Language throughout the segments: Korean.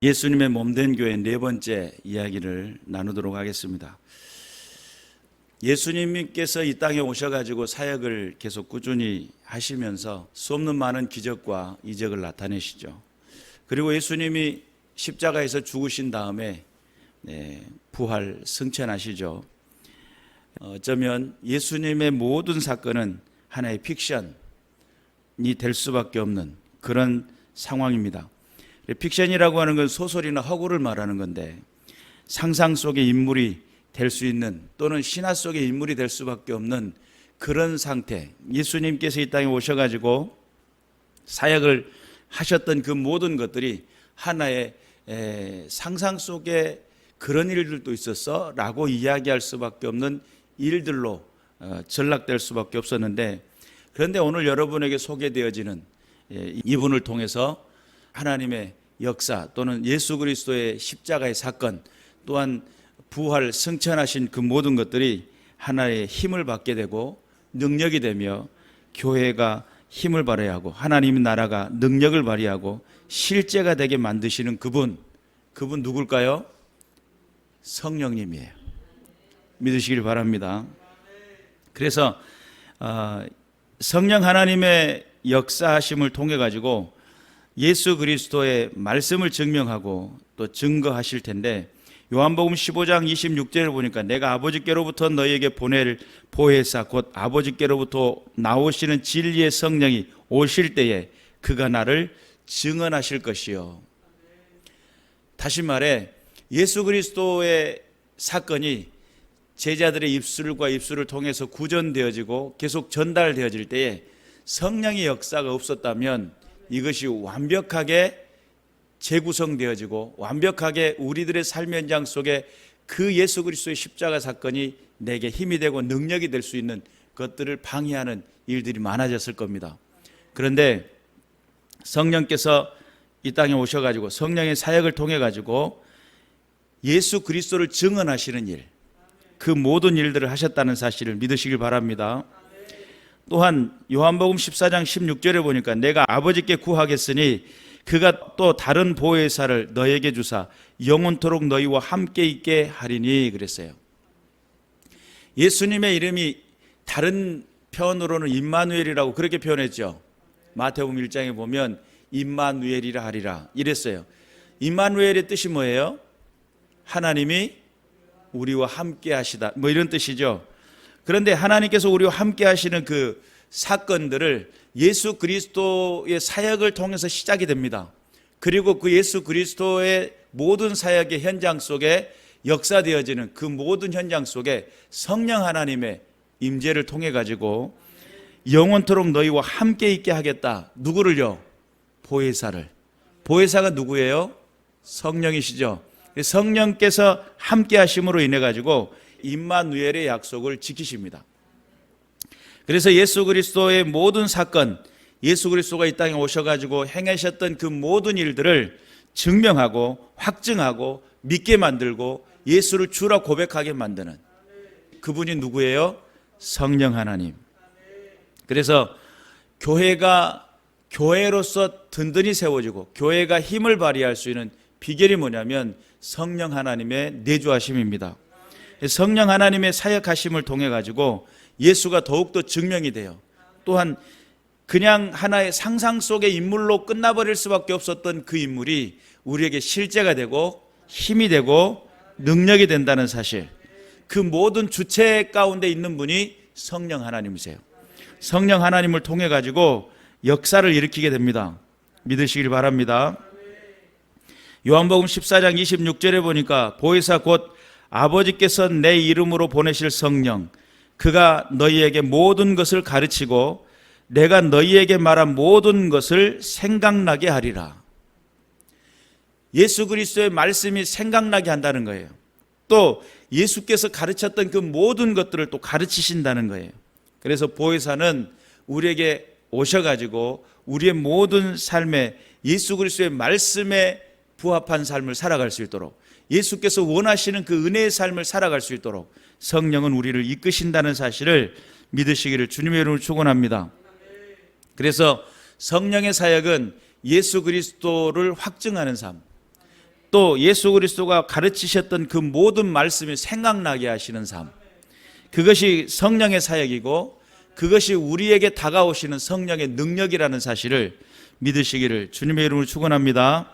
예수님의 몸된 교회 네 번째 이야기를 나누도록 하겠습니다. 예수님께서 이 땅에 오셔가지고 사역을 계속 꾸준히 하시면서 수없는 많은 기적과 이적을 나타내시죠. 그리고 예수님이 십자가에서 죽으신 다음에 부활 승천하시죠. 어쩌면 예수님의 모든 사건은 하나의 픽션이 될 수밖에 없는 그런 상황입니다. 픽션이라고 하는 건 소설이나 허구를 말하는 건데, 상상 속의 인물이 될 수 있는 또는 신화 속의 인물이 될 수밖에 없는 그런 상태, 예수님께서 이 땅에 오셔가지고 사역을 하셨던 그 모든 것들이 하나의 상상 속에 그런 일들도 있었어 라고 이야기할 수밖에 없는 일들로 전락될 수밖에 없었는데, 그런데 오늘 여러분에게 소개되어지는 이분을 통해서 하나님의 역사 또는 예수 그리스도의 십자가의 사건, 또한 부활 승천하신 그 모든 것들이 하나의 힘을 받게 되고 능력이 되며 교회가 힘을 발휘하고 하고 하나님의 나라가 능력을 발휘하고 실제가 되게 만드시는 그분 누굴까요? 성령님이에요. 믿으시길 바랍니다. 그래서 성령 하나님의 역사하심을 통해 가지고 예수 그리스도의 말씀을 증명하고 또 증거하실 텐데, 요한복음 15장 26절을 보니까 내가 아버지께로부터 너희에게 보낼 보혜사 곧 아버지께로부터 나오시는 진리의 성령이 오실 때에 그가 나를 증언하실 것이요. 다시 말해 예수 그리스도의 사건이 제자들의 입술과 입술을 통해서 구전되어지고 계속 전달되어질 때에 성령의 역사가 없었다면 이것이 완벽하게 재구성되어지고 완벽하게 우리들의 삶의 현장 속에 그 예수 그리스도의 십자가 사건이 내게 힘이 되고 능력이 될 수 있는 것들을 방해하는 일들이 많아졌을 겁니다. 그런데 성령께서 이 땅에 오셔가지고 성령의 사역을 통해 가지고 예수 그리스도를 증언하시는 일, 그 모든 일들을 하셨다는 사실을 믿으시길 바랍니다. 또한 요한복음 14장 16절에 보니까 내가 아버지께 구하겠으니 그가 또 다른 보혜사를 너에게 주사 영원토록 너희와 함께 있게 하리니 그랬어요. 예수님의 이름이 다른 표현으로는 임마누엘이라고 그렇게 표현했죠. 마태복음 1장에 보면 임마누엘이라 하리라 이랬어요. 임마누엘의 뜻이 뭐예요? 하나님이 우리와 함께 하시다, 뭐 이런 뜻이죠. 그런데 하나님께서 우리와 함께 하시는 그 사건들을 예수 그리스도의 사역을 통해서 시작이 됩니다. 그리고 그 예수 그리스도의 모든 사역의 현장 속에 역사되어지는 그 모든 현장 속에 성령 하나님의 임재를 통해 가지고 영원토록 너희와 함께 있게 하겠다. 누구를요? 보혜사를. 보혜사가 누구예요? 성령이시죠. 성령께서 함께 하심으로 인해 가지고 임마누엘의 약속을 지키십니다. 그래서 예수 그리스도의 모든 사건, 예수 그리스도가 이 땅에 오셔가지고 행하셨던 그 모든 일들을 증명하고 확증하고 믿게 만들고 예수를 주라 고백하게 만드는 그분이 누구예요? 성령 하나님. 그래서 교회가 교회로서 든든히 세워지고 교회가 힘을 발휘할 수 있는 비결이 뭐냐면 성령 하나님의 내주하심입니다. 성령 하나님의 사역하심을 통해 가지고 예수가 더욱더 증명이 돼요. 또한 그냥 하나의 상상 속의 인물로 끝나버릴 수밖에 없었던 그 인물이 우리에게 실제가 되고 힘이 되고 능력이 된다는 사실, 그 모든 주체 가운데 있는 분이 성령 하나님이세요. 성령 하나님을 통해 가지고 역사를 일으키게 됩니다. 믿으시길 바랍니다. 요한복음 14장 26절에 보니까 보혜사 곧 아버지께서 내 이름으로 보내실 성령, 그가 너희에게 모든 것을 가르치고 내가 너희에게 말한 모든 것을 생각나게 하리라. 예수 그리스도의 말씀이 생각나게 한다는 거예요. 또 예수께서 가르쳤던 그 모든 것들을 또 가르치신다는 거예요. 그래서 보혜사는 우리에게 오셔가지고 우리의 모든 삶에 예수 그리스도의 말씀에 부합한 삶을 살아갈 수 있도록, 예수께서 원하시는 그 은혜의 삶을 살아갈 수 있도록 성령은 우리를 이끄신다는 사실을 믿으시기를 주님의 이름으로 축원합니다. 그래서 성령의 사역은 예수 그리스도를 확증하는 삶, 또 예수 그리스도가 가르치셨던 그 모든 말씀이 생각나게 하시는 삶, 그것이 성령의 사역이고 그것이 우리에게 다가오시는 성령의 능력이라는 사실을 믿으시기를 주님의 이름으로 축원합니다.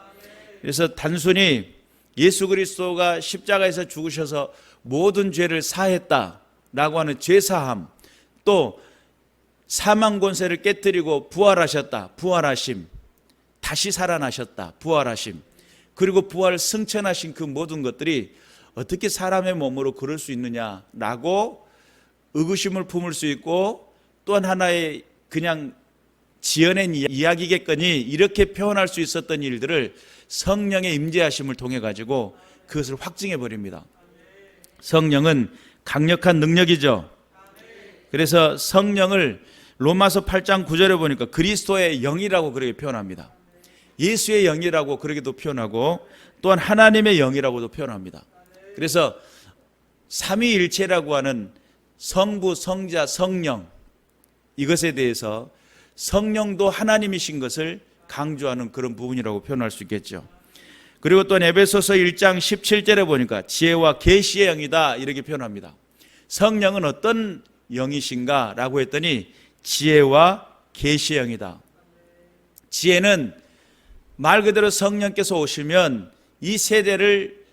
그래서 단순히 예수 그리스도가 십자가에서 죽으셔서 모든 죄를 사했다라고 하는 죄사함, 또 사망 권세를 깨뜨리고 부활하셨다, 부활하심, 다시 살아나셨다, 부활하심, 그리고 부활 승천하신 그 모든 것들이 어떻게 사람의 몸으로 그럴 수 있느냐라고 의구심을 품을 수 있고, 또한 하나의 그냥 지어낸 이야기겠거니 이렇게 표현할 수 있었던 일들을 성령의 임재하심을 통해 가지고 그것을 확증해 버립니다. 성령은 강력한 능력이죠. 그래서 성령을 로마서 8장 9절에 보니까 그리스도의 영이라고 그렇게 표현합니다. 예수의 영이라고 그렇게도 표현하고, 또한 하나님의 영이라고도 표현합니다. 그래서 삼위일체라고 하는 성부, 성자, 성령, 이것에 대해서 성령도 하나님이신 것을 강조하는 그런 부분이라고 표현할 수 있겠죠. 그리고 또 에베소서 1장 17절에 보니까 지혜와 계시의 영이다 이렇게 표현합니다. 성령은 어떤 영이신가 라고 했더니 지혜와 계시의 영이다. 지혜는 말 그대로 성령께서 오시면 이 세대를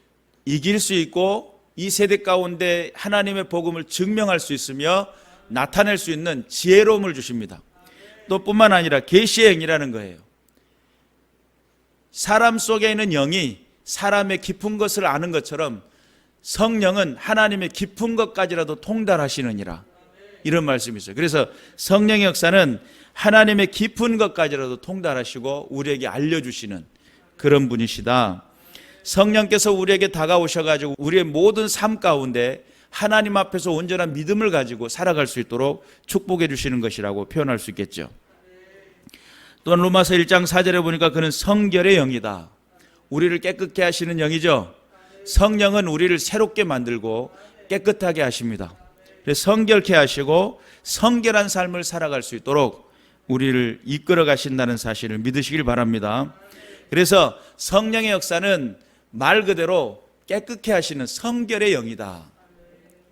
이길 수 있고 이 세대 가운데 하나님의 복음을 증명할 수 있으며 나타낼 수 있는 지혜로움을 주십니다. 또 뿐만 아니라 계시의 영이라는 거예요. 사람 속에 있는 영이 사람의 깊은 것을 아는 것처럼 성령은 하나님의 깊은 것까지라도 통달하시느니라, 이런 말씀이 있어요. 그래서 성령의 역사는 하나님의 깊은 것까지라도 통달하시고 우리에게 알려주시는 그런 분이시다. 성령께서 우리에게 다가오셔가지고 우리의 모든 삶 가운데 하나님 앞에서 온전한 믿음을 가지고 살아갈 수 있도록 축복해 주시는 것이라고 표현할 수 있겠죠. 또한 로마서 1장 4절에 보니까 그는 성결의 영이다. 우리를 깨끗게 하시는 영이죠. 성령은 우리를 새롭게 만들고 깨끗하게 하십니다. 그래서 성결케 하시고 성결한 삶을 살아갈 수 있도록 우리를 이끌어 가신다는 사실을 믿으시길 바랍니다. 그래서 성령의 역사는 말 그대로 깨끗게 하시는 성결의 영이다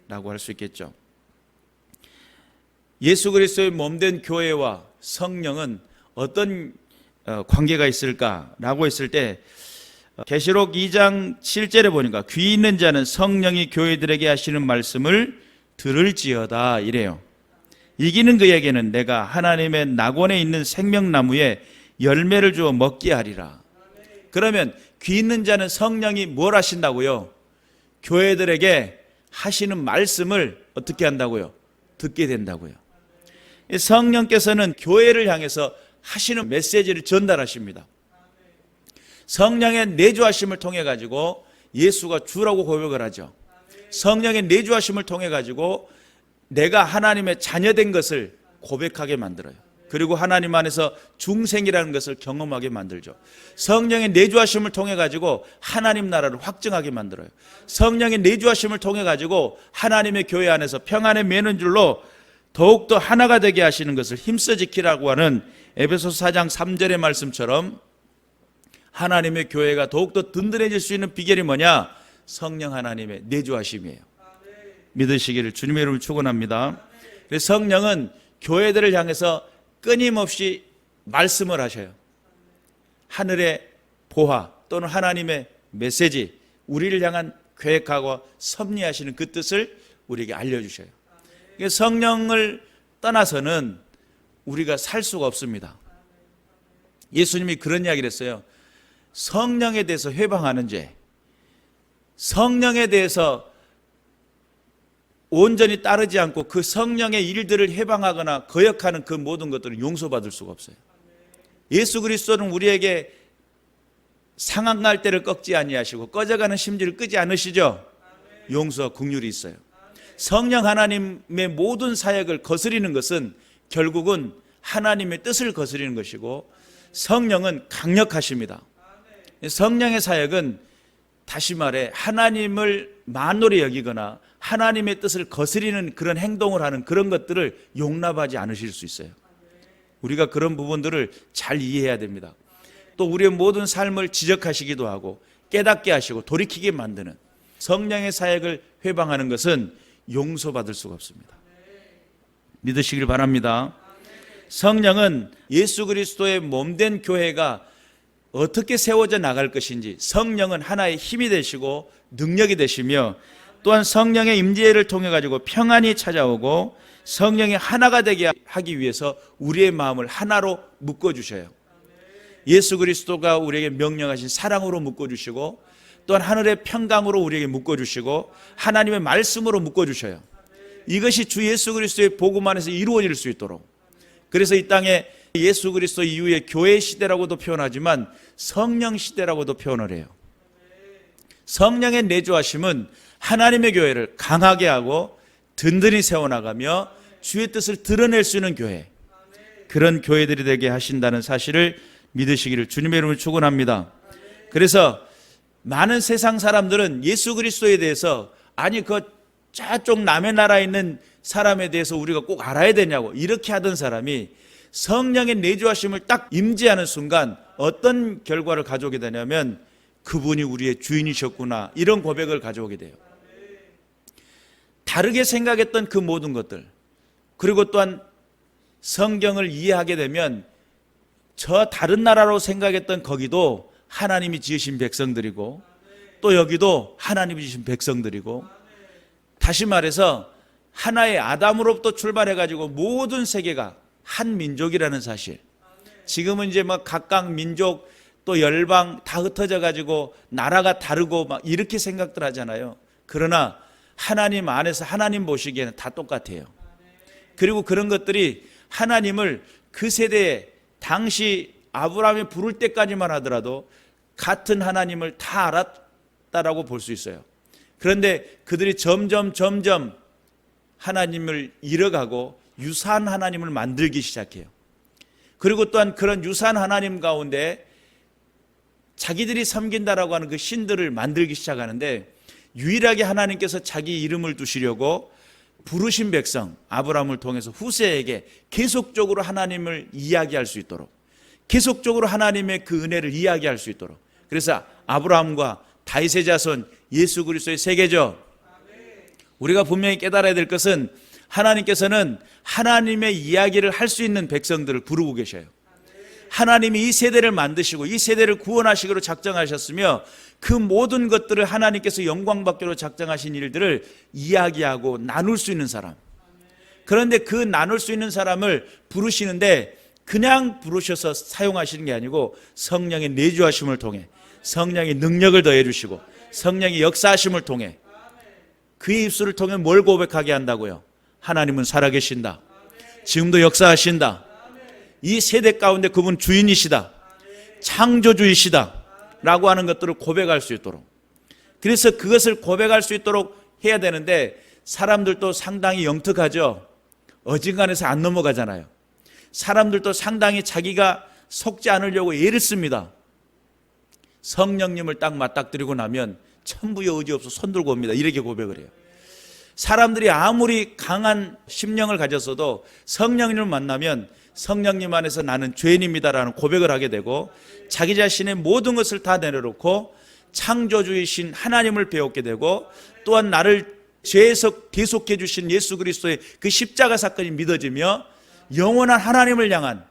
라고 할 수 있겠죠. 예수 그리스도의 몸된 교회와 성령은 어떤 관계가 있을까라고 했을 때 계시록 2장 7절에 보니까 귀 있는 자는 성령이 교회들에게 하시는 말씀을 들을지어다 이래요. 이기는 그에게는 내가 하나님의 낙원에 있는 생명나무에 열매를 주어 먹게 하리라. 그러면 귀 있는 자는 성령이 뭘 하신다고요? 교회들에게 하시는 말씀을 어떻게 한다고요? 듣게 된다고요. 성령께서는 교회를 향해서 하시는 메시지를 전달하십니다. 성령의 내주하심을 통해 가지고 예수가 주라고 고백을 하죠. 성령의 내주하심을 통해 가지고 내가 하나님의 자녀된 것을 고백하게 만들어요. 그리고 하나님 안에서 중생이라는 것을 경험하게 만들죠. 성령의 내주하심을 통해 가지고 하나님 나라를 확증하게 만들어요. 성령의 내주하심을 통해 가지고 하나님의 교회 안에서 평안에 매는 줄로 더욱더 하나가 되게 하시는 것을 힘써 지키라고 하는 에베소서 4장 3절의 말씀처럼 하나님의 교회가 더욱더 든든해질 수 있는 비결이 뭐냐? 성령 하나님의 내주하심이에요. 믿으시기를 주님의 이름으로 축원합니다. 그래서 성령은 교회들을 향해서 끊임없이 말씀을 하셔요. 하늘의 보화 또는 하나님의 메시지, 우리를 향한 계획하고 섭리하시는 그 뜻을 우리에게 알려주셔요. 성령을 떠나서는 우리가 살 수가 없습니다. 예수님이 그런 이야기를 했어요. 성령에 대해서 회방하는 죄, 성령에 대해서 온전히 따르지 않고 그 성령의 일들을 해방하거나 거역하는 그 모든 것들은 용서받을 수가 없어요. 예수 그리스도는 우리에게 상한 때를 꺾지 아니하시고 꺼져가는 심지를 끄지 않으시죠. 용서와 긍휼이 있어요. 성령 하나님의 모든 사역을 거스리는 것은 결국은 하나님의 뜻을 거스리는 것이고 성령은 강력하십니다. 성령의 사역은 다시 말해 하나님을 만으로 여기거나 하나님의 뜻을 거스리는 그런 행동을 하는 그런 것들을 용납하지 않으실 수 있어요. 우리가 그런 부분들을 잘 이해해야 됩니다. 또 우리의 모든 삶을 지적하시기도 하고 깨닫게 하시고 돌이키게 만드는 성령의 사역을 회방하는 것은 용서받을 수가 없습니다. 믿으시길 바랍니다. 성령은 예수 그리스도의 몸된 교회가 어떻게 세워져 나갈 것인지, 성령은 하나의 힘이 되시고 능력이 되시며, 또한 성령의 임재를 통해 가지고 평안이 찾아오고 성령이 하나가 되게 하기 위해서 우리의 마음을 하나로 묶어주셔요. 예수 그리스도가 우리에게 명령하신 사랑으로 묶어주시고, 또한 하늘의 평강으로 우리에게 묶어주시고, 하나님의 말씀으로 묶어주셔요. 이것이 주 예수 그리스도의 복음 안에서 이루어질 수 있도록. 그래서 이 땅에 예수 그리스도 이후에 교회 시대라고도 표현하지만 성령 시대라고도 표현을 해요. 성령의 내주하심은 하나님의 교회를 강하게 하고 든든히 세워나가며 주의 뜻을 드러낼 수 있는 교회, 그런 교회들이 되게 하신다는 사실을 믿으시기를 주님의 이름으로 축원합니다. 그래서 많은 세상 사람들은 예수 그리스도에 대해서, 아니 그 저쪽 남의 나라에 있는 사람에 대해서 우리가 꼭 알아야 되냐고 이렇게 하던 사람이 성령의 내주하심을 딱 임재하는 순간 어떤 결과를 가져오게 되냐면, 그분이 우리의 주인이셨구나, 이런 고백을 가져오게 돼요. 다르게 생각했던 그 모든 것들, 그리고 또한 성경을 이해하게 되면 저 다른 나라로 생각했던 거기도 하나님이 지으신 백성들이고, 또 여기도 하나님이 지으신 백성들이고, 다시 말해서 하나의 아담으로부터 출발해가지고 모든 세계가 한 민족이라는 사실. 지금은 이제 막 각각 민족 또 열방 다 흩어져 가지고 나라가 다르고 막 이렇게 생각들 하잖아요. 그러나 하나님 안에서 하나님 보시기에는 다 똑같아요. 그리고 그런 것들이 하나님을 그 세대에 당시 아브라함이 부를 때까지만 하더라도 같은 하나님을 다 알았다라고 볼 수 있어요. 그런데 그들이 점점 하나님을 잃어가고 유사한 하나님을 만들기 시작해요. 그리고 또한 그런 유사한 하나님 가운데 자기들이 섬긴다라고 하는 그 신들을 만들기 시작하는데, 유일하게 하나님께서 자기 이름을 두시려고 부르신 백성 아브라함을 통해서 후세에게 계속적으로 하나님을 이야기할 수 있도록, 계속적으로 하나님의 그 은혜를 이야기할 수 있도록, 그래서 아브라함과 다윗의 자손 예수 그리스도의 세계죠. 우리가 분명히 깨달아야 될 것은 하나님께서는 하나님의 이야기를 할 수 있는 백성들을 부르고 계셔요. 하나님이 이 세대를 만드시고 이 세대를 구원하시기로 작정하셨으며, 그 모든 것들을 하나님께서 영광받기로 작정하신 일들을 이야기하고 나눌 수 있는 사람. 그런데 그 나눌 수 있는 사람을 부르시는데 그냥 부르셔서 사용하시는 게 아니고 성령의 내주하심을 통해, 성령의 능력을 더해 주시고 성령의 역사하심을 통해, 그의 입술을 통해 뭘 고백하게 한다고요? 하나님은 살아계신다, 지금도 역사하신다, 이 세대 가운데 그분 주인이시다, 창조주이시다 라고 하는 것들을 고백할 수 있도록. 그래서 그것을 고백할 수 있도록 해야 되는데, 사람들도 상당히 영특하죠. 어지간해서 안 넘어가잖아요. 사람들도 상당히 자기가 속지 않으려고 애를 씁니다. 성령님을 딱 맞닥뜨리고 나면 천부의 의지 없어 손 들고 옵니다, 이렇게 고백을 해요. 사람들이 아무리 강한 심령을 가졌어도 성령님을 만나면 성령님 안에서 나는 죄인입니다라는 고백을 하게 되고, 자기 자신의 모든 것을 다 내려놓고 창조주이신 하나님을 배웠게 되고, 또한 나를 죄에서 대속해 주신 예수 그리스도의 그 십자가 사건이 믿어지며 영원한 하나님을 향한,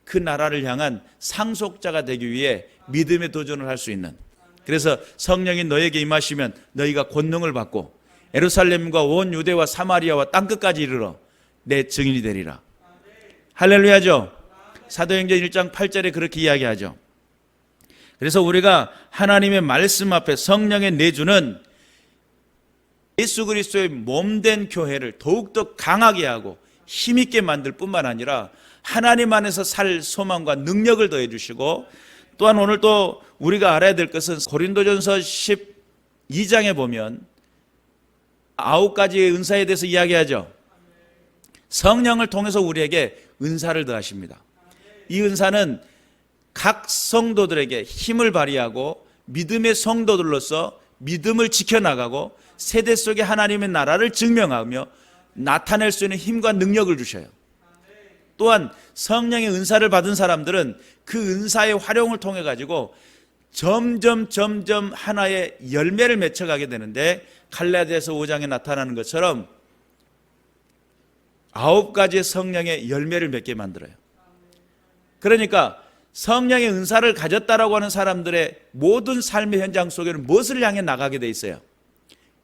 그 나라를 향한 상속자가 되기 위해 믿음의 도전을 할 수 있는. 그래서 성령이 너에게 임하시면 너희가 권능을 받고 예루살렘과 온 유대와 사마리아와 땅끝까지 이르러 내 증인이 되리라. 할렐루야죠. 사도행전 1장 8절에 그렇게 이야기하죠. 그래서 우리가 하나님의 말씀 앞에 성령의 내주는 예수 그리스도의 몸된 교회를 더욱더 강하게 하고 힘있게 만들 뿐만 아니라 하나님 안에서 살 소망과 능력을 더해 주시고, 또한 오늘 또 우리가 알아야 될 것은 고린도전서 12장에 보면 9가지의 은사에 대해서 이야기하죠. 성령을 통해서 우리에게 은사를 더하십니다. 이 은사는 각 성도들에게 힘을 발휘하고 믿음의 성도들로서 믿음을 지켜나가고 세대 속에 하나님의 나라를 증명하며 나타낼 수 있는 힘과 능력을 주셔요. 또한 성령의 은사를 받은 사람들은 그 은사의 활용을 통해 가지고 점점 하나의 열매를 맺혀가게 되는데, 갈라디아서 5장에 나타나는 것처럼 9가지의 성령의 열매를 맺게 만들어요. 그러니까 성령의 은사를 가졌다라고 하는 사람들의 모든 삶의 현장 속에는 무엇을 향해 나가게 돼 있어요?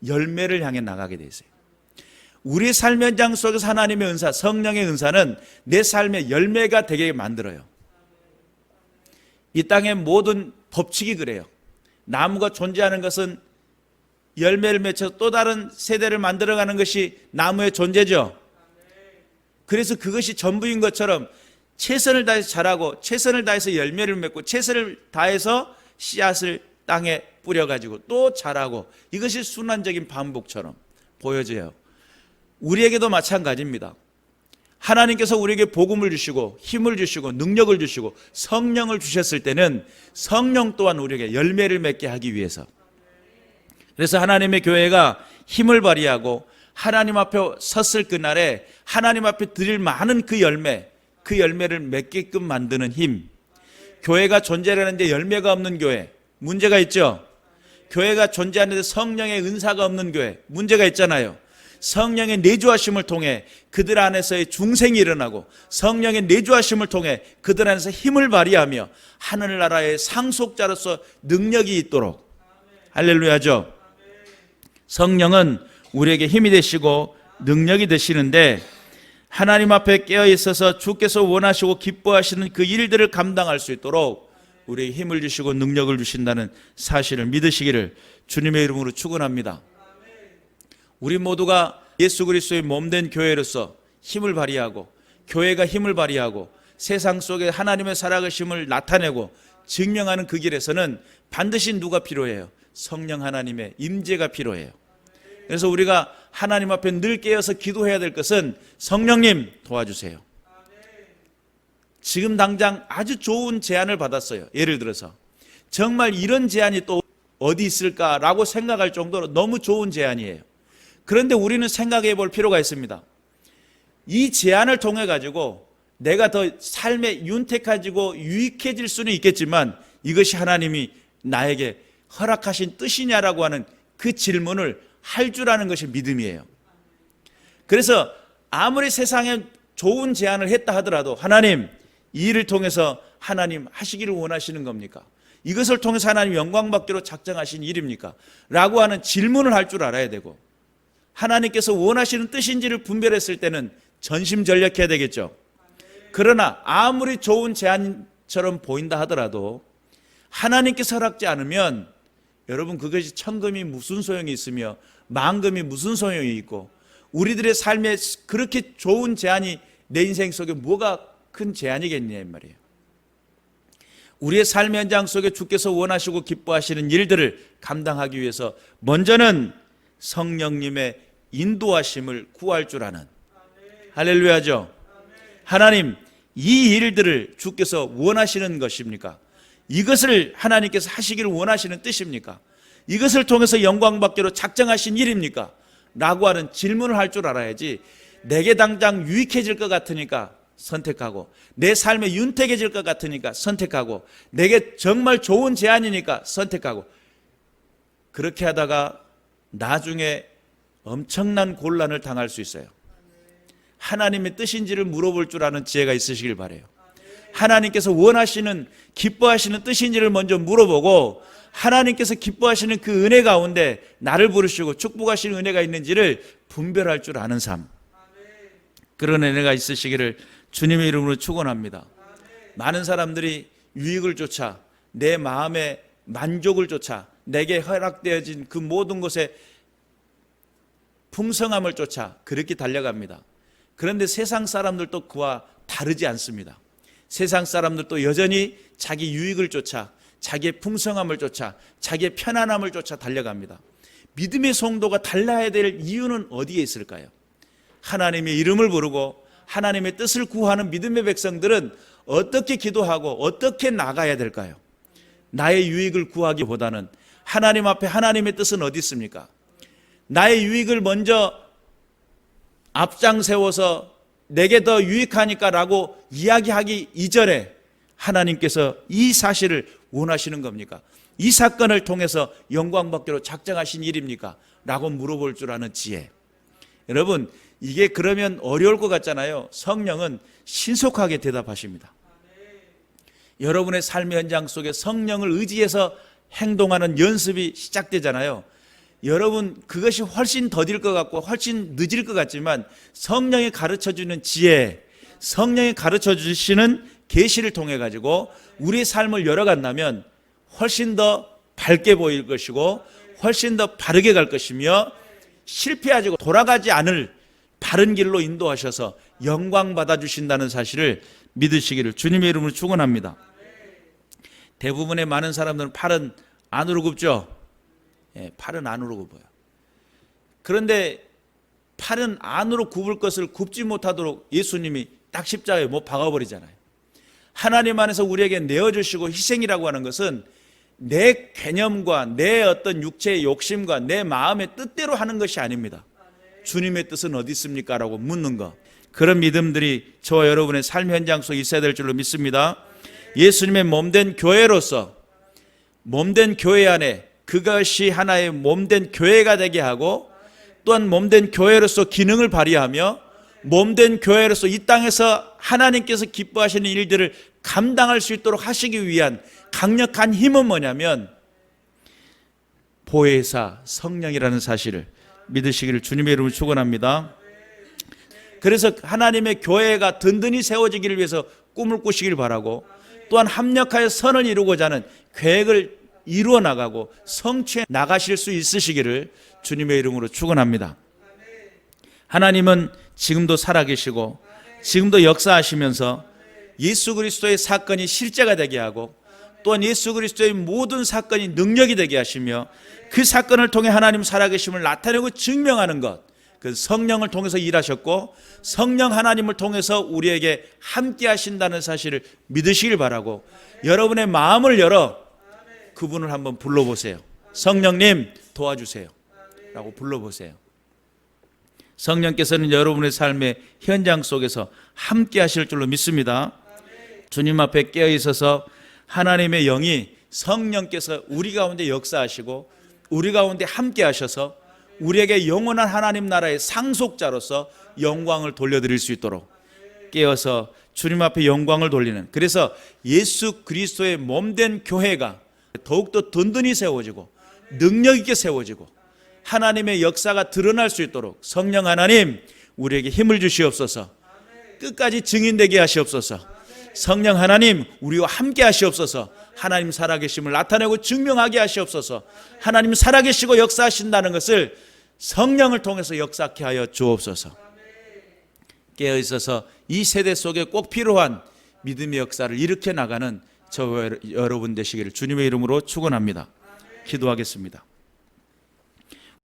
열매를 향해 나가게 돼 있어요. 우리 삶의 현장 속에서 하나님의 은사, 성령의 은사는 내 삶의 열매가 되게 만들어요. 이 땅의 모든 법칙이 그래요. 나무가 존재하는 것은 열매를 맺혀서 또 다른 세대를 만들어가는 것이 나무의 존재죠. 그래서 그것이 전부인 것처럼 최선을 다해서 자라고, 최선을 다해서 열매를 맺고, 최선을 다해서 씨앗을 땅에 뿌려가지고 또 자라고, 이것이 순환적인 반복처럼 보여져요. 우리에게도 마찬가지입니다. 하나님께서 우리에게 복음을 주시고 힘을 주시고 능력을 주시고 성령을 주셨을 때는 성령 또한 우리에게 열매를 맺게 하기 위해서, 그래서 하나님의 교회가 힘을 발휘하고 하나님 앞에 섰을 그날에 하나님 앞에 드릴 많은 그 열매를 맺게끔 만드는 힘. 교회가 존재하는데 열매가 없는 교회, 문제가 있죠. 교회가 존재하는데 성령의 은사가 없는 교회, 문제가 있잖아요. 성령의 내주하심을 통해 그들 안에서의 중생이 일어나고, 성령의 내주하심을 통해 그들 안에서 힘을 발휘하며 하늘나라의 상속자로서 능력이 있도록. 할렐루야죠. 성령은 우리에게 힘이 되시고 능력이 되시는데, 하나님 앞에 깨어 있어서 주께서 원하시고 기뻐하시는 그 일들을 감당할 수 있도록 우리에게 힘을 주시고 능력을 주신다는 사실을 믿으시기를 주님의 이름으로 축원합니다. 우리 모두가 예수 그리스도의 몸된 교회로서 힘을 발휘하고, 교회가 힘을 발휘하고 세상 속에 하나님의 살아계심을 나타내고 증명하는 그 길에서는 반드시 누가 필요해요? 성령 하나님의 임재가 필요해요. 그래서 우리가 하나님 앞에 늘 깨어서 기도해야 될 것은, 성령님 도와주세요. 지금 당장 아주 좋은 제안을 받았어요. 예를 들어서 정말 이런 제안이 또 어디 있을까라고 생각할 정도로 너무 좋은 제안이에요. 그런데 우리는 생각해 볼 필요가 있습니다. 이 제안을 통해 가지고 내가 더 삶에 윤택해지고 유익해질 수는 있겠지만, 이것이 하나님이 나에게 허락하신 뜻이냐라고 하는 그 질문을 할 줄 아는 것이 믿음이에요. 그래서 아무리 세상에 좋은 제안을 했다 하더라도, 하나님 이 일을 통해서 하나님 하시기를 원하시는 겁니까? 이것을 통해서 하나님 영광받기로 작정하신 일입니까? 라고 하는 질문을 할 줄 알아야 되고, 하나님께서 원하시는 뜻인지를 분별했을 때는 전심전력해야 되겠죠. 그러나 아무리 좋은 제안처럼 보인다 하더라도 하나님께서 허락지 않으면, 여러분 그것이 천금이 무슨 소용이 있으며 만금이 무슨 소용이 있고, 우리들의 삶에 그렇게 좋은 제안이 내 인생 속에 뭐가 큰 제안이겠냐 이 말이에요. 우리의 삶의 현장 속에 주께서 원하시고 기뻐하시는 일들을 감당하기 위해서 먼저는 성령님의 인도하심을 구할 줄 아는, 할렐루야죠. 하나님 이 일들을 주께서 원하시는 것입니까? 이것을 하나님께서 하시기를 원하시는 뜻입니까? 이것을 통해서 영광받기로 작정하신 일입니까? 라고 하는 질문을 할 줄 알아야지, 내게 당장 유익해질 것 같으니까 선택하고, 내 삶에 윤택해질 것 같으니까 선택하고, 내게 정말 좋은 제안이니까 선택하고, 그렇게 하다가 나중에 엄청난 곤란을 당할 수 있어요. 하나님의 뜻인지를 물어볼 줄 아는 지혜가 있으시길 바라요. 하나님께서 원하시는 기뻐하시는 뜻인지를 먼저 물어보고, 하나님께서 기뻐하시는 그 은혜 가운데 나를 부르시고 축복하시는 은혜가 있는지를 분별할 줄 아는 삶, 그런 은혜가 있으시기를 주님의 이름으로 축원합니다. 많은 사람들이 유익을 쫓아, 내 마음의 만족을 쫓아, 내게 허락되어진 그 모든 것에 풍성함을 쫓아 그렇게 달려갑니다. 그런데 세상 사람들도 그와 다르지 않습니다. 세상 사람들도 여전히 자기 유익을 쫓아, 자기의 풍성함을 쫓아, 자기의 편안함을 쫓아 달려갑니다. 믿음의 성도가 달라야 될 이유는 어디에 있을까요? 하나님의 이름을 부르고 하나님의 뜻을 구하는 믿음의 백성들은 어떻게 기도하고 어떻게 나가야 될까요? 나의 유익을 구하기보다는 하나님 앞에 하나님의 뜻은 어디 있습니까? 나의 유익을 먼저 앞장 세워서 내게 더 유익하니까 라고 이야기하기 이전에 하나님께서 이 사실을 원하시는 겁니까? 이 사건을 통해서 영광 받기로 작정하신 일입니까? 라고 물어볼 줄 아는 지혜. 여러분, 이게 그러면 어려울 것 같잖아요. 성령은 신속하게 대답하십니다. 여러분의 삶의 현장 속에 성령을 의지해서 행동하는 연습이 시작되잖아요. 여러분, 그것이 훨씬 더딜 것 같고 훨씬 늦을 것 같지만 성령이 가르쳐주는 지혜, 성령이 가르쳐주시는 계시를 통해 가지고 우리의 삶을 열어간다면 훨씬 더 밝게 보일 것이고 훨씬 더 바르게 갈 것이며 실패하지 돌아가지 않을 바른 길로 인도하셔서 영광 받아주신다는 사실을 믿으시기를 주님의 이름으로 축원합니다. 대부분의 많은 사람들은 팔은 안으로 굽죠. 예, 팔은 안으로 굽어요. 그런데 팔은 안으로 굽을 것을 굽지 못하도록 예수님이 딱 십자가에 못 박아버리잖아요. 하나님 안에서 우리에게 내어주시고 희생이라고 하는 것은 내 개념과 내 어떤 육체의 욕심과 내 마음의 뜻대로 하는 것이 아닙니다. 주님의 뜻은 어디 있습니까? 라고 묻는 것. 그런 믿음들이 저와 여러분의 삶 현장 속에 있어야 될 줄로 믿습니다. 예수님의 몸된 교회로서 몸된 교회 안에 그것이 하나의 몸된 교회가 되게 하고 또한 몸된 교회로서 기능을 발휘하며 몸된 교회로서 이 땅에서 하나님께서 기뻐하시는 일들을 감당할 수 있도록 하시기 위한 강력한 힘은 뭐냐면 보혜사 성령이라는 사실을 믿으시기를 주님의 이름으로 축원합니다. 그래서 하나님의 교회가 든든히 세워지기를 위해서 꿈을 꾸시길 바라고 또한 합력하여 선을 이루고자 하는 계획을 이루어 나가고 성취해 나가실 수 있으시기를 주님의 이름으로 축원합니다. 하나님은 지금도 살아계시고 지금도 역사하시면서 예수 그리스도의 사건이 실제가 되게 하고 또한 예수 그리스도의 모든 사건이 능력이 되게 하시며 그 사건을 통해 하나님 살아계심을 나타내고 증명하는 것, 그 성령을 통해서 일하셨고 성령 하나님을 통해서 우리에게 함께 하신다는 사실을 믿으시길 바라고 여러분의 마음을 열어 그분을 한번 불러보세요. 성령님 도와주세요 라고 불러보세요. 성령께서는 여러분의 삶의 현장 속에서 함께 하실 줄로 믿습니다. 주님 앞에 깨어 있어서 하나님의 영이 성령께서 우리 가운데 역사하시고 우리 가운데 함께 하셔서 우리에게 영원한 하나님 나라의 상속자로서 영광을 돌려드릴 수 있도록 깨어서 주님 앞에 영광을 돌리는, 그래서 예수 그리스도의 몸된 교회가 더욱더 든든히 세워지고 능력 있게 세워지고 하나님의 역사가 드러날 수 있도록 성령 하나님 우리에게 힘을 주시옵소서. 끝까지 증인되게 하시옵소서. 성령 하나님 우리와 함께 하시옵소서. 하나님 살아계심을 나타내고 증명하게 하시옵소서. 하나님 살아계시고 역사하신다는 것을 성령을 통해서 역사케 하여 주옵소서. 깨어있어서 이 세대 속에 꼭 필요한 믿음의 역사를 일으켜 나가는 저와 여러분 되시기를 주님의 이름으로 축원합니다. 기도하겠습니다.